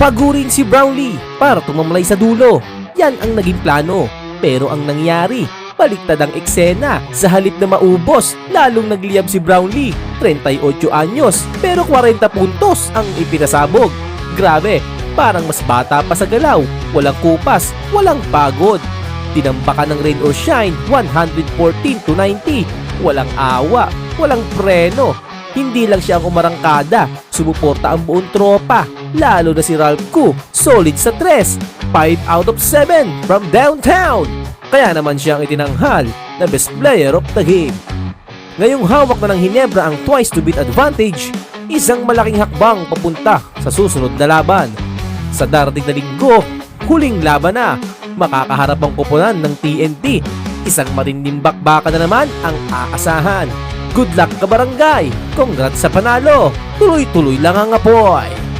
Pagurin si Brownlee para tumamlay sa dulo. Yan ang naging plano. Pero ang nangyari, baliktad ang eksena. Sa halip na maubos, lalong nagliyab si Brownlee. 38 anyos pero 40 puntos ang ipinasabog. Grabe, parang mas bata pa sa galaw. Walang kupas, walang pagod. Tinambakan ng rain or shine, 114-90. Walang awa, walang preno. Hindi lang siya ang umarangkada, sumuporta ang buong tropa. Lalo na si Ralph Koo, solid sa 3. 5 out of 7 from downtown. Kaya naman siya ang itinanghal na best player of the game. Ngayong hawak na ng Hinebra ang twice to beat advantage, isang malaking hakbang papunta sa susunod na laban. Sa darating na linggo, huling laban na, makakaharap ang koponan ng TNT. Isang matinding bakbakan na naman ang aasahan. Good luck, kabarangay! Congrats sa panalo! Tuloy-tuloy lang ang apoy!